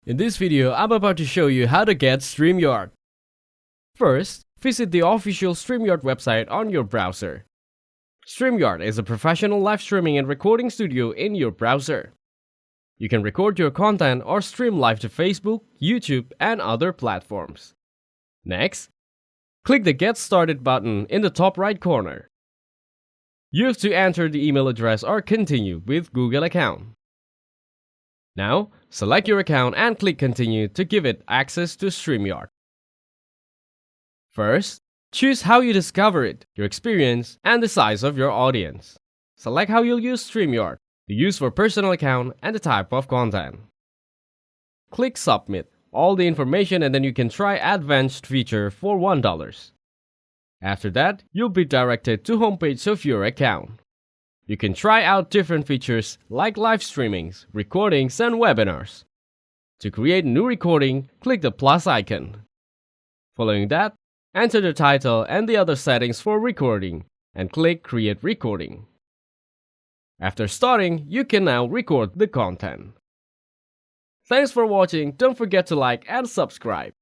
In this video, I'm about to show you how to get StreamYard. First, visit the official StreamYard website on your browser. StreamYard is a professional live streaming and recording studio in your browser. You can record your content or stream live to Facebook, YouTube, and other platforms. Next, click the Get Started button in the top right corner. You have to enter the email address or continue with Google account. Now, select your account and click Continue to give it access to StreamYard. First, choose how you discover it, your experience, and the size of your audience. Select how you'll use StreamYard, the use for personal account, and the type of content. Click Submit all the information and then you can try Advanced feature for $1. After that, you'll be directed to homepage of your account. You can try out different features like live streamings, recordings, and webinars. To create a new recording, click the plus icon. Following that, enter the title and the other settings for recording and click Create Recording. After starting, you can now record the content. Thanks for watching. Don't forget to like and subscribe.